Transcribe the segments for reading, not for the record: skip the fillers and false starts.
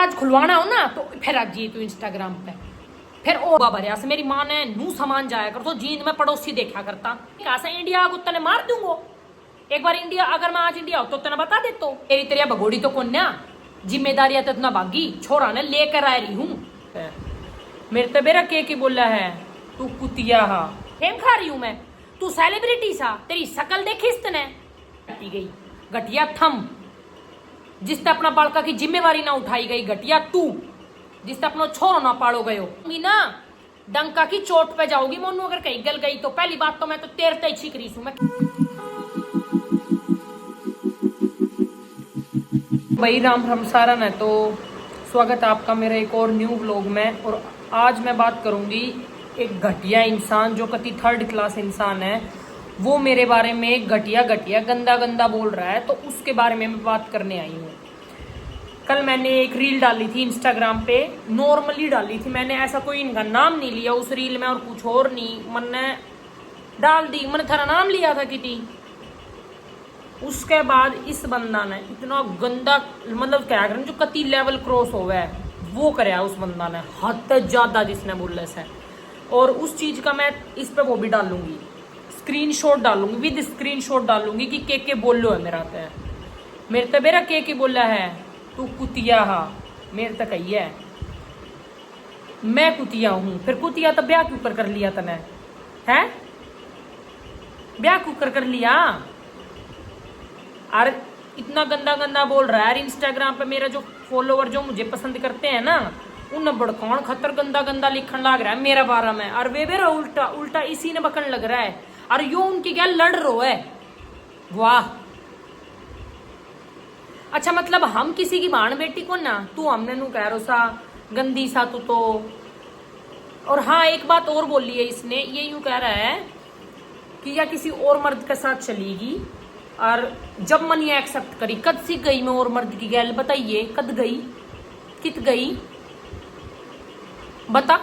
आज खुलवाना हो ना तो फिर आज जी तू इंस्टाग्राम पे फिर ओ बाबा से मेरी माँ ने नू सामान जाया कर तो जींद में पड़ोसी देखा करता कैसा इंडिया को तने मार दूंगो एक बार इंडिया अगर मैं आज इंडिया हो तो तने बता दे तो तेरी तेरिया भगोड़ी तो कौन जिम्मेदारियां तो इतना भागी छोरा ने लेकर आ रही हूँ मेरे तो बेरा के बोला है तू कुतिया हा फेम खा रही हूँ मैं तू सेलिब्रिटी सा तेरी शकल देखी इसने गई घटिया थम जिसने अपना बालका की जिम्मेवारी ना उठाई गई घटिया तू जिसने अपना छोरो ना पालो गयो ना डंका की चोट पे जाओगी मोनू अगर कहीं गल गई तो पहली बात तो मैं तो तेर तय छिक रही हूँ मैं भाई राम राम सारा है तो स्वागत है आपका मेरा एक और न्यू व्लॉग में। और आज मैं बात करूंगी एक घटिया इंसान जो कति थर्ड क्लास इंसान है वो मेरे बारे में घटिया गंदा गंदा बोल रहा है तो उसके बारे में मैं बात करने आई हूँ। कल मैंने एक रील डाली थी इंस्टाग्राम पे, नॉर्मली डाली थी मैंने, ऐसा कोई इनका नाम नहीं लिया उस रील में और कुछ और नहीं, मैंने डाल दी, मैंने थारा नाम लिया था किटी। उसके बाद इस बंदा ने इतना गंदा मतलब क्या करें जो कति लेवल क्रॉस हो गया है वो कराया उस बंदा ने हद ज्यादा जिसने बोले से। और उस चीज का मैं इस पे वो भी डालूंगी, स्क्रीनशॉट डालूंगी, विद स्क्रीनशॉट डालूंगी कि के बोल लो है मेरे तो मेरा के बोला है तू कुतिया हा मेरे तक ही है मैं कुतिया हूं। फिर कुतिया तो ब्याह क्यों कर लिया तने है ब्याह क्यों कर लिया और इतना गंदा बोल रहा है यार। इंस्टाग्राम पे मेरा जो फॉलोवर जो मुझे पसंद करते हैं ना उन बड़कौन खतर गंदा लिखन लग रहा है मेरा बारे में और वे मेरा उल्टा इसी ने बकन लग रहा है और यो उनकी क्या लड़ रो है। वाह अच्छा मतलब हम किसी की भाण बेटी को ना तू हमने नू कह रो सा गंदी सा तू तो। और हाँ एक बात और बोली है इसने, ये यूं कह रहा है कि या किसी और मर्द के साथ चलेगी और जब मन ये एक्सेप्ट करी कद सी गई मैं और मर्द की गैल बताइए कद गई कित गई बता।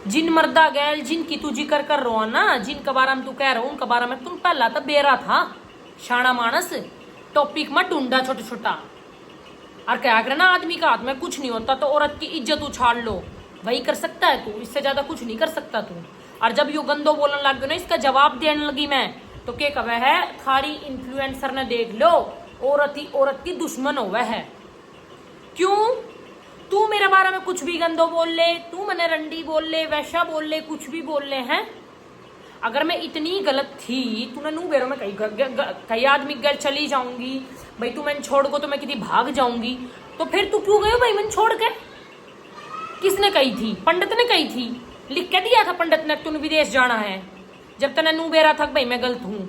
जिन मर्दा गैल जिनकी तू जिक्र कर रहा ना जिनके बारे में तू कह रहा उनके बारे में तुम पहला तो बेरा था शाना मानस टॉपिक में ढूंढा छोटा और क्या करना आदमी का हाथ में कुछ नहीं होता तो औरत की इज्जत उछाल लो वही कर सकता है तू, इससे ज्यादा कुछ नहीं कर सकता तू। और जब यो गंदो बोलने लग गयो ना इसका जवाब देने लगी मैं तो क्या कहे है थारी इन्फ्लुएंसर ने देख लो औरत की दुश्मन हो वह है। क्यों तू मेरे बारे में कुछ भी गंदो बोल ले, तू मने रंडी बोल ले, वैसा बोल ले, कुछ भी बोल ले हैं। अगर मैं इतनी गलत थी तूने नू बेरों में कई आदमी घर चली जाऊंगी भाई तू मैंने छोड़ को तो मैं कितनी भाग जाऊंगी तो फिर तू क्यों गयो भाई मैंने छोड़ के। किसने कही थी? पंडित ने कही थी, लिख के दिया था पंडित ने तूने विदेश जाना है जब तने नू बेरा था भाई मैं गलत हूं।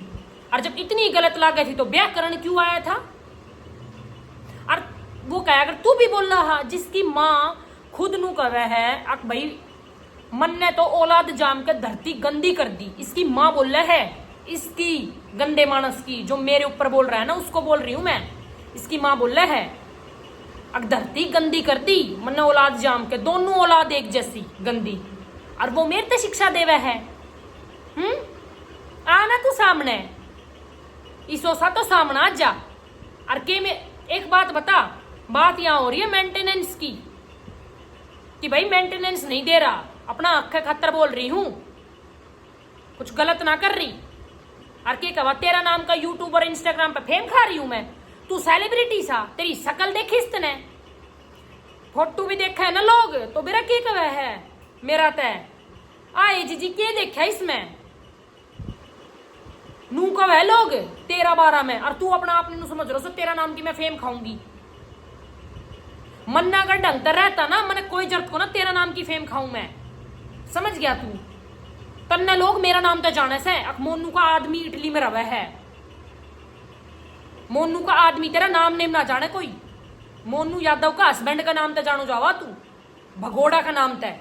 और जब इतनी गलत लागे थी तो व्याकरण क्यों आया था। और वो कहा अगर तू भी बोल रहा जिसकी माँ खुद नू कर रहा है अक भाई मन ने तो औलाद जाम के धरती गंदी कर दी, इसकी माँ बोल रहा है इसकी गंदे मानस की जो मेरे ऊपर बोल रहा है ना उसको बोल रही हूं मैं, इसकी माँ बोल रहा है अक धरती गंदी कर दी मन ने औलाद जाम के दोनों औलाद एक जैसी गंदी और वो मेरे ते शिक्षा देवे है। आना तू सामने इसोसा तो सामने आ जा। और के में एक बात बता, बात यहाँ हो रही है मेंटेनेंस की कि भाई मेंटेनेंस नहीं दे रहा, अपना अक्खे खतर बोल रही हूं, कुछ गलत ना कर रही। और के कहा तेरा नाम का यूट्यूब और इंस्टाग्राम पे फेम खा रही हूं मैं, तू सेलिब्रिटी सा तेरी शकल देखी इसने फोटो भी देखा है ना लोग तो मेरा के कहा है मेरा तय आए जी के देखा इसमें नू कब है लोग तेरा बारा में और तू अपना आप नू समझ रहा तेरा नाम की मैं फेम खाऊंगी। मन्ना अगर ढंग तर रहता ना मैंने कोई जरूरत को ना तेरा नाम की फेम खाऊं मैं, समझ गया तू। तन्ने लोग मेरा नाम तो जाने से मोनू का आदमी इटली में रवा है, मोनू का आदमी तेरा नाम नेम ना जाने कोई, मोनू यादव का हस्बैंड का नाम तो जानो जावा तू भगोड़ा का नाम तय।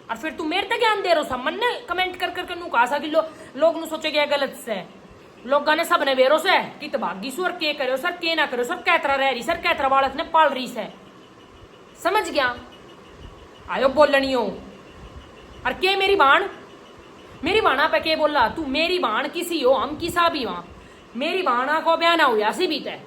और फिर तू मेरे तक ज्ञान दे रहा मन ने कमेंट कर नू कहा कि लोग नु सोचे गया गलत से लोग गाने सब ने बेरो से कि तबागी सर के करो सर के ना करो सर कैतरा रह रही सर कैतरा बालक ने पाल रही से, समझ गया आयो बोलनी हो। और के मेरी बाणा पे के बोला तू मेरी बाण किसी हो हम किसा भी वहां मेरी बाणा को बयाना हुआ सी भी तय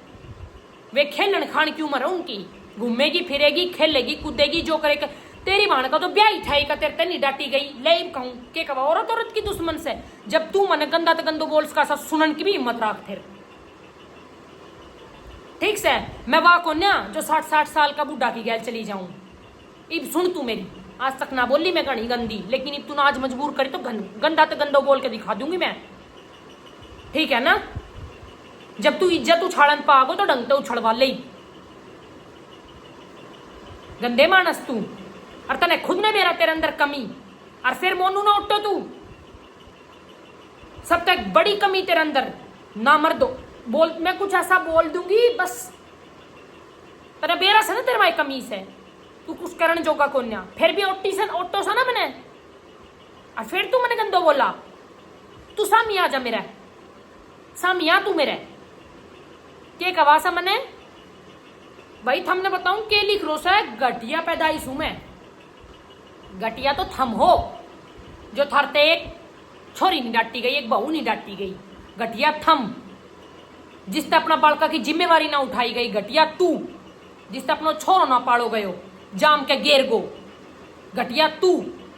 वे खेलन खान क्यों मर उनकी घूमेगी फिरेगी खेलेगी कूदेगी जो करेगा। तेरी भाण का तो ब्याह ही था का तेरे नहीं डांटी गई ले कहूं के कब औरत औरत की दुश्मन से जब तू मन गंदा तो गंदो बोल का सा सुनन की भी हिम्मत रख फिर ठीक से। मैं वाह को ना जो 60 साल का बुढ़ा की गैल चली जाऊं। इब सुन तू मेरी आज तक ना बोली मैं घनी गंदी लेकिन इब तू ना आज मजबूर करी तो गंदा तो गंदो बोल के दिखा दूंगी मैं ठीक है ना। जब तू इज्जत उछाड़न पागो तो ढंग तो उछड़वा ले गंदे मानस तू और तने खुद ने मेरा तेरे अंदर कमी और फिर मोनू ना उठो तू सब तक बड़ी कमी तेरे अंदर ना मर दो बोल मैं कुछ ऐसा बोल दूंगी बस तेरा बेरा से ना तेरे भाई कमी से तू कुछ करण जोगा कोन्या फिर भी ओटो सा ना मैंने और फिर तू मैंने गंदो बोला तू सामी आ जा मेरा सामी आ तू मेरे के कवासा मैंने भाई थमने बताऊं के लिख रो सा घटिया पैदाइश हूं मैं घटिया तो थम हो जो थरते एक छोरी नहीं डांटी गई एक बहू नहीं डांटी गई घटिया थम जिसने अपना बालका की जिम्मेवारी ना उठाई गई घटिया तू जिसने अपनो छोरो ना पालो गयो जाम के गेर गो घटिया तू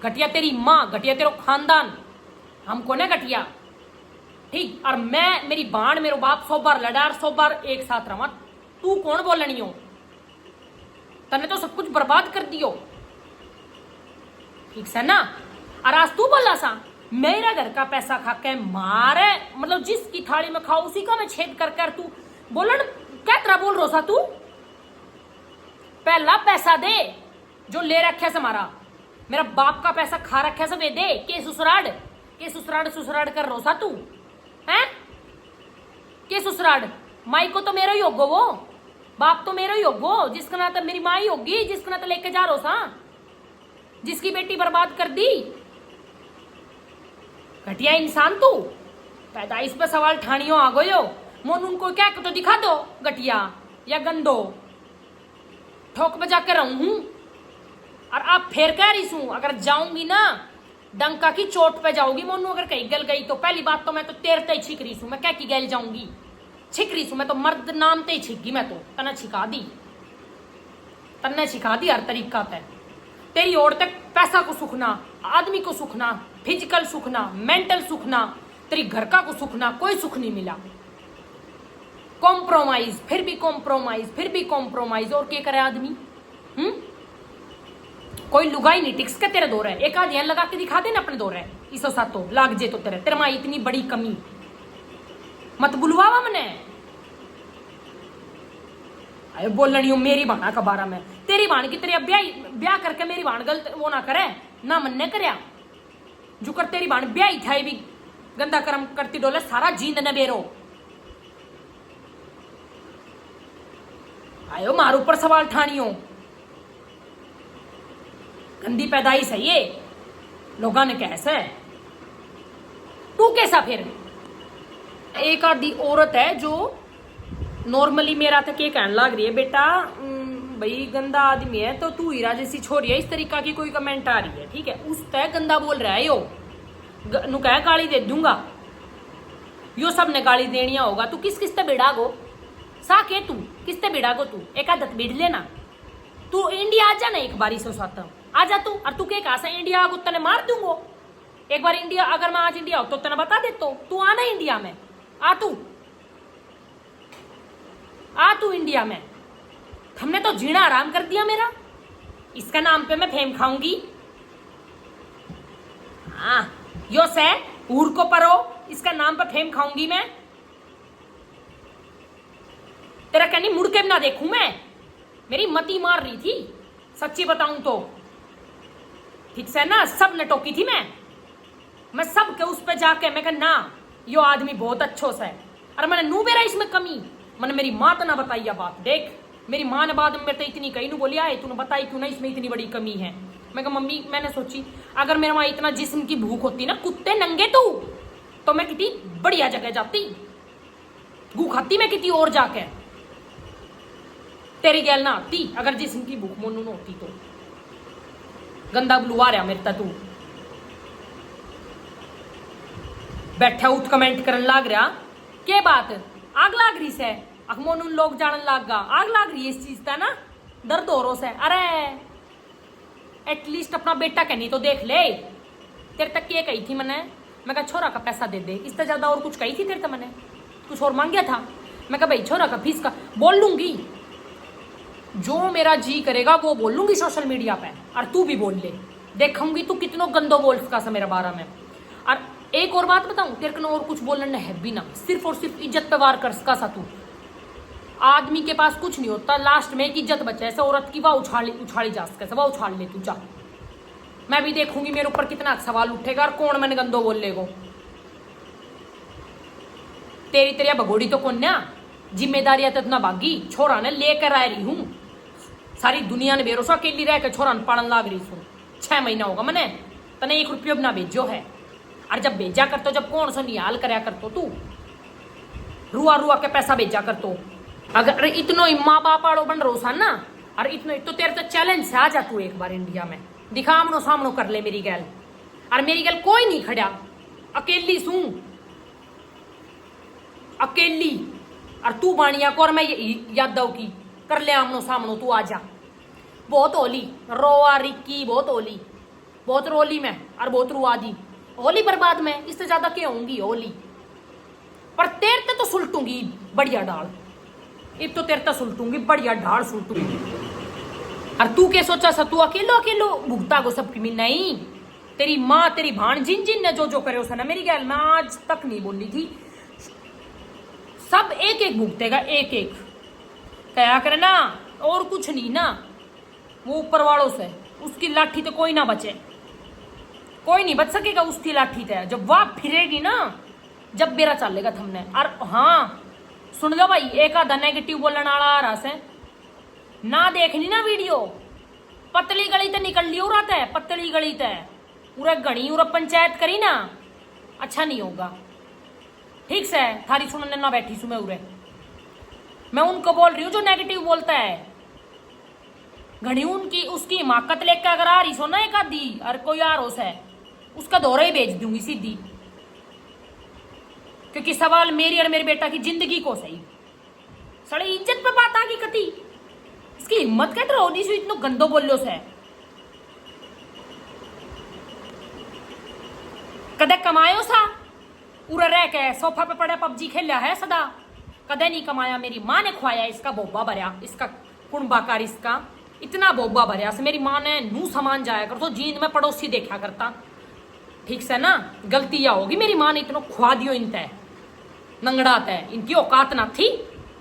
घटिया तेरी माँ घटिया तेरो खानदान हमको ना घटिया ठीक। और मैं मेरी बाण मेरो बाप 100 बार लड़ा और 100 बार एक साथ रहा तू कौन बोलनी हो तने तो सब कुछ बर्बाद कर दियो ठीक से ना। और आज तू बोला सा मेरा घर का पैसा खा के मारे मतलब जिसकी थाली में खाओ उसी का मैं छेद कर कर तू बोलन क्या तरह बोल रो सा तू पहला पैसा दे जो ले रखे से हमारा मेरा बाप का पैसा खा रखे से वे दे के सुसराड़ कर रोसा तू हैं के सुसराड़ माई को तो मेरा ही होगो वो बाप तो मेरा ही होगो जिसका ना तो मेरी माँ ही होगी जिसका ना तो लेके जा रोसा जिसकी बेटी बर्बाद कर दी घटिया इंसान तू पैदाइश पे सवाल ठानियो आ गयो मोन उनको क्या तो दिखा दो घटिया या गंदो ठोक बजा कर रहूं और आप फेर कह रही हूं अगर जाऊंगी ना डंका की चोट पे जाऊंगी मोनू अगर कहीं गल गई तो पहली बात तो मैं तो तेरते ही छिक रही हूं मैं क्या की गैल जाऊंगी छिक रही हूं मैं तो मर्द नाम ते ही छिक गई मैं तो तने छिका दी हर तरीका पे तेरी ओर तक पैसा को सुखना आदमी को सुखना फिजिकल सुखना मेंटल सुखना तेरी घर का को सुखना कोई सुख नहीं मिला कॉम्प्रोमाइज फिर भी कॉम्प्रोमाइज और क्या करे आदमी कोई लुगाई नहीं टिक्स के तेरे दौर है एक आध लगा के दिखा दे ना अपने दौर है इसो सातो लाग जे तो तेरे माँ इतनी बड़ी कमी मत बुलवावा मने अरे बोलनी हो मेरी बाणा का बारा में तेरी बाण की तेरी ब्याह करके मेरी बाण गलत वो ना करे ना मन ने करया जो कर तेरी बाण ब्याह था भी गंदा कर्म करती डोले सारा जींद न बेरो आयो मार ऊपर सवाल ठानियो गंदी पैदाइश है ये लोगों ने कैसे तू कैसा फिर एक आधी औरत है जो नॉर्मली मेरा तक ये कहने लग रही है बेटा भाई गंदा आदमी है तो तू हीरा जैसी छोरी है इस तरीका की कोई कमेंट आ रही है ठीक है उस तय गंदा बोल रहा है यो नु कह गाली दे दूंगा यो सब ने गाली देनिया होगा तू किस किस ते बेड़ा गो सा के तू किस ते बेड़ा गो तू एक आदत बिड़ लेना तू इंडिया आ जा ना एक बारी सो साथ आ जा तू और तू के कहा से इंडिया आगो तने मार दूंगो एक बार इंडिया अगर मैं आज इंडिया हो तो तने बता दे तो तू आना इंडिया में आ तू इंडिया में हमने तो जीना आराम कर दिया मेरा इसका नाम पे मैं फेम खाऊंगी हाँ यो से ऊर को परो इसका नाम पे फेम खाऊंगी मैं तेरा कहनी मुड़ के ना देखूं मैं मेरी मती मार रही थी सच्ची बताऊं तो ठीक से ना सब ने टोकी थी मैं सब के उस पे जाके मैं कहा ना यो आदमी बहुत अच्छो से अरे मैंने नू मेरा इसमें कमी मैंने मेरी माँ तो ना बताई बात देख मेरी माँ ने बाद में मेरे तो इतनी कही नू बोली आए तूने बताई क्यों ना इसमें इतनी बड़ी कमी है मैं कहा मम्मी मैंने सोची अगर मेरे वहां इतना जिस्म की भूख होती ना कुत्ते नंगे तो मैं कितनी बढ़िया जगह जाती भूख खाती मैं कितनी और जाके तेरी गैल ना आती अगर जिस्म की भूख मोनू न होती तो गंदा बुलवा रहा मेरे तू बैठा उठ कमेंट करन लाग रहा के बात आग लाग रही से मोनू लोग जानन लाग गा आग लाग रही है इस चीज का ना दर्द हो रोस है। अरे एटलीस्ट अपना बेटा कहनी तो देख ले। तेरे तक ये कही थी मैंने, मैं कहा छोरा का पैसा दे दे, इससे ज्यादा और कुछ कही थी तेरे तक मैंने? कुछ और मांग गया था? मैं कहा भाई छोरा का फीस का बोल लूंगी, जो मेरा जी करेगा वो बोल लूंगी सोशल मीडिया पे, और तू भी बोल ले, देखूंगी तू कितनो गंदो बोल सका सा मेरे बारे में। और एक और बात बताऊं, तेरे को और कुछ बोलना है भी ना, सिर्फ और सिर्फ इज्जत पे वार कर सका सा तू। आदमी के पास कुछ नहीं होता, लास्ट में एक इज्जत बचा ऐसे औरत की, वह उछाली जा सके, वह उछाल ले तू जा। मैं भी देखूंगी मेरे ऊपर कितना सवाल उठेगा और कौन मैंने गंदो बोल लेगो। तेरी तेरिया भगोड़ी तो कौन ना, जिम्मेदारियां तो इतना भागी, छोरा ने लेकर आ रही हूं, सारी दुनिया ने बेरोसा अकेली रह के छोरा ने पालन लाग रही हूं। 6 महीना होगा मैंने तने 1 रुपया ना भेजो है। और जब भेजा कर तो जब कौन सा निहाल करया कर तो तू रुआ रुआ के पैसा भेजा कर तो। अगर इतनो माँ बाप आड़ो बन रो सा ना, और इतनो तो तेरे तो चैलेंज से आ जा तू एक बार इंडिया में, दिखा आमनो सामनो कर ले मेरी गैल। और मेरी गैल कोई नहीं खड़ा, अकेली सू, अकेली। और तू बाणिया को और मैं यादव की कर ले आमनो सामनो, तू आ जा। बहुत ओली रोआ रिक्की, बहुत ओली, बहुत रोली मैं और बहुत रुआ दी। होली बर्बाद में इससे ज्यादा क्या होंगी होली, पर तेरे ते तो सुलटूंगी बढ़िया डाल, अब तो तेरे ते सुलटूंगी बढ़िया ढाल सुलटूंगी। और तू क्या सोचा सा तू अकेलो अकेलो भुगता को सबकी मिल? नहीं, तेरी माँ तेरी भाण जिन जिन ने जो जो करे उसे ना मेरी गैल मैं आज तक नहीं बोली थी, सब एक एक भुगतेगा, एक एक क्या करे ना, और कुछ नहीं ना। वो ऊपर वालों से उसकी लाठी तो कोई ना बचे, कोई नहीं बच सकेगा उसकी लाठी से। जब वह फिरेगी ना, जब बेरा चलेगा थमने। और हाँ सुन लो भाई, एक आधा नेगेटिव बोलने वाला आ रहा से ना, देखनी ना वीडियो, पतली गली ते निकल लियो रहता है, पतली गली ते पूरा गणी और पंचायत करी ना, अच्छा नहीं होगा। ठीक से थारी सुनने ना बैठी सु मैं उरे, मैं उनको बोल रही हूँ जो नेगेटिव बोलता है। घड़ी उनकी उसकी हिमाकत लेकर अगर आ रही सो ना एक आधी और कोई आ रोस है, उसका दौरा ही भेज दूंगी सीधी, क्योंकि सवाल मेरी और मेरे बेटा की जिंदगी को सही। सड़े इज्जत पे बात आ गई कती, इसकी हिम्मत कहते रहो नहीं, इतनो गंदो बोलो से। कदे कमायो सा पूरा रह के सोफा पे पड़े पबजी खेला है सदा, कदे नहीं कमाया। मेरी माँ ने खुआया इसका बोबा भरया, इसका कुंबाकार इसका इतना बोबा भरया से मेरी माँ ने नू सामान जाया कर तो जींद में पड़ोसी देखा करता। ठीक से ना, गलती या होगी मेरी माँ ने इतना खुआ दियो इन तय नंगड़ा तय, इनकी औकात ना थी,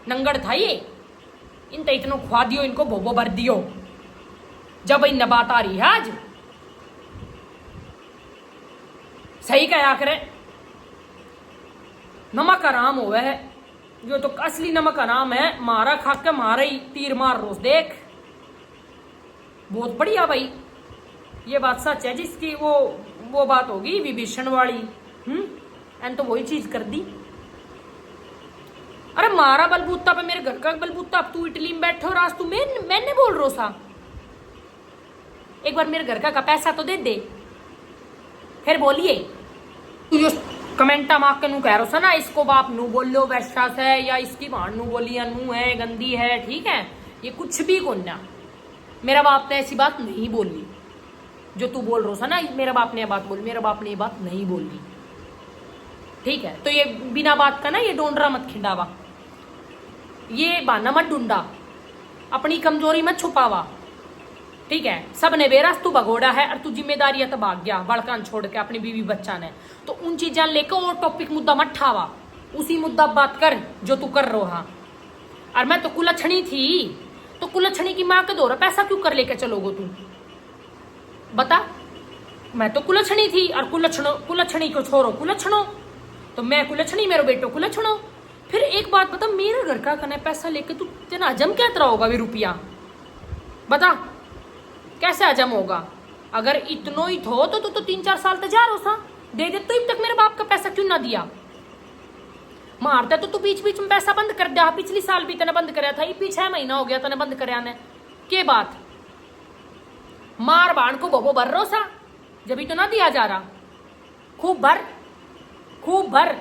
नंगड़ था ये, इन तय इतना खुआ दियो, इनको बोबो भर दियो। जब इन बात आ रही है आज सही कहा करे, नमक आराम हो है, जो तो असली नमक आराम है, मारा खा के मारा ही तीर मार रोज देख। बहुत बढ़िया भाई, ये बात सच है जिसकी वो बात होगी विभीषण वाली। एन तो वही चीज कर दी। अरे मारा बलबूता पे, मेरे घर का बलबूता, तू इटली में बैठो राज, तू मैंने बोल रो सा, एक बार मेरे घर का पैसा तो दे दे, फिर बोलिए। तू जो कमेंटा मार के नू कह रो सा ना, इसको बाप नू बोल लो वैसा से, या इसकी भाण नू बोली नू है गंदी है, ठीक है, ये कुछ भी कोन्या, मेरा बाप ने ऐसी बात नहीं बोली जो तू बोल रो सा ना, मेरा बाप ने ये बात बोली, मेरा बाप ने ये बात नहीं बोली। ठीक है, तो ये बिना बात का ना ये डोंडरा मत खिंडावा, ये बहाना मत ढूंढा, अपनी कमजोरी मत छुपावा। ठीक है, सब ने बेरास तू भगोड़ा है और तू जिम्मेदारियां तो भाग गया बड़कान छोड़ के अपनी बीवी बच्चा ने, तो उन चीजा लेकर और टॉपिक मुद्दा मत ठावा, उसी मुद्दा बात कर जो तू कर रहा। और मैं तो कुलछणी थी, तो कुलछणी की माँ के दौरा पैसा क्यों कर लेके चलोगो तू बता? मैं तो कुलछणी थी, और कुलछणी को छोड़ो कुलछणो, तो मैं कुलछणी मेरे बेटो कुलछणो। फिर एक बात बता, मेरे घर का कने पैसा लेके तू तेना हजम क्या तरह होगा भी रुपया बता, कैसे हजम होगा? अगर इतनो ही थो तो 3-4 साल तक जा रो सा दे दे, तो अब तक मेरे बाप का पैसा क्यों ना दिया? मारता तो तू बीच बीच में पैसा बंद कर दिया, पिछली साल भी तने बंद कराया था, ये 6 महीना हो गया तने बंद कराया ने, के बात मार बाण को बोबो भर रो सा, जब तो ना दिया जा रहा, खूब भर खूब भर।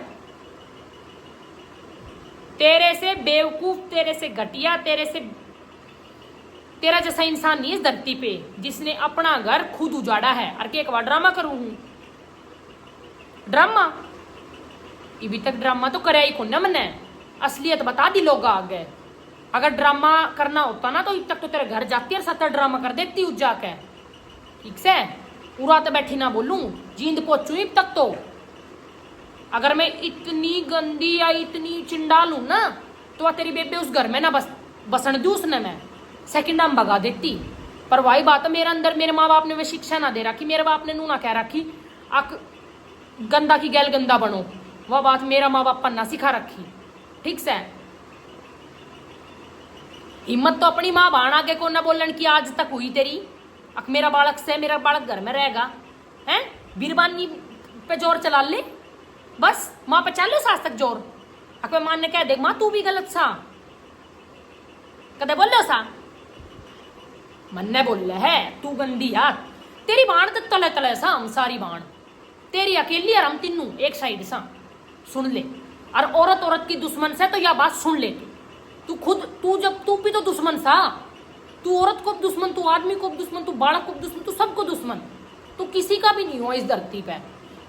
तेरे से बेवकूफ, तेरे से घटिया, तेरे से तेरा जैसा इंसान नहीं है इस धरती पे जिसने अपना घर खुद उजाड़ा है। और के एक बार ड्रामा करूं हूं, ड्रामा अभी तक ड्रामा तो कराया ही को न मैंने, असलियत बता दी लोग आ गए। अगर ड्रामा करना होता ना तो अब तक तो तेरे घर जाती और साथ ड्रामा कर देती उस जाके, ठीक से पूरा तो बैठी ना बोलूं, जींद पहुंचू अब तक तो। अगर मैं इतनी गंदी या इतनी चिंडाल हूं ना तो तेरी बेबे उस घर में ना बसन दी उसने, मैं सेकंड हम भगा देती। पर वही बात है, मेरे अंदर मेरे माँ बाप ने वे शिक्षा ना दे रखी, मेरे बाप ने नू ना कह रखी अक गंदा की गैल गंदा बनो, वह बात मेरा माँ बाप पन्ना सिखा रखी, ठीक से। हिम्मत तो अपनी माँ बाण आगे को ना बोलन की आज तक हुई तेरी, अक मेरा बालक से मेरा बालक घर में रहेगा हैं, बीरबानी पे जोर चला ले बस, माँ पे चलो सास तक जोर। अक मान ने कह दे माँ तू भी गलत सा, कदे बोल लो सा मन ने बोल है तू गंदी यार, तेरी बाण तो तले तले सा हम सारी बाण तेरी अकेली और हम तीनों एक साइड सा, सुन ले। और औरत औरत की दुश्मन से तो यह बात सुन ले, तू खुद तू जब तू भी तो दुश्मन सा, तू औरत को दुश्मन, तू आदमी को दुश्मन, तू बालक को दुश्मन, तू सबको दुश्मन, तू किसी का भी नहीं हो इस धरती पे।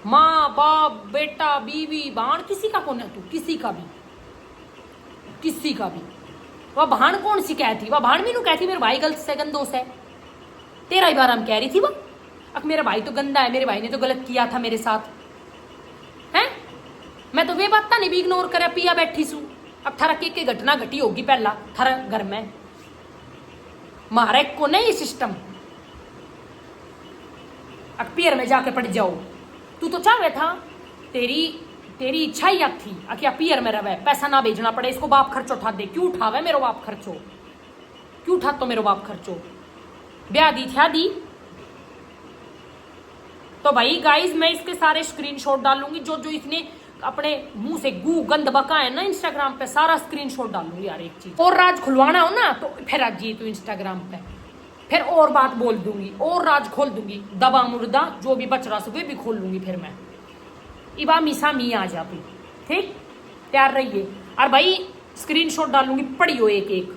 माँ बाप बेटा बीवी बाण किसी का कौन है तू, किसी का भी, किसी का भी। वह भाण कौन सी कहती, वह भाण भी नू कहती मेरे भाई गलत से गंदोस है, तेरा ही बार हम कह रही थी वह अब मेरा भाई तो गंदा है, मेरे भाई ने तो गलत किया था मेरे साथ हैं। मैं तो वे बात नहीं भी इग्नोर करे पिया बैठी सू। अब थारा के घटना घटी होगी पहला थारा घर में, मारे को नहीं सिस्टम अकपियर में जाके पड़ जाओ। तू तो चाहे था, तेरी इच्छा ही थी क्या पियर में रहे, पैसा ना भेजना पड़े, इसको बाप खर्चो उठा दे, क्यों उठावे मेरो बाप खर्चो, क्यों उठा तो मेरो बाप खर्चो, ब्याह दी थी दी। तो भाई गाइस मैं इसके सारे स्क्रीनशॉट डालूंगी, जो जो इसने अपने मुंह से गू गंद बका है ना इंस्टाग्राम पे, सारा स्क्रीनशॉट डालूंगी यार। एक चीज और राज खुलवाना हो ना तो फिर आज जी तू इंस्टाग्राम पे फिर और बात बोल दूंगी और राज खोल दूंगी, दबा मुर्दा जो भी बच रहा वे भी खोल लूंगी फिर मैं। इबा मीसा मी आ जा, ठीक तैयार रहिए। और भाई स्क्रीनशॉट डालूंगी, पढ़ियो एक एक।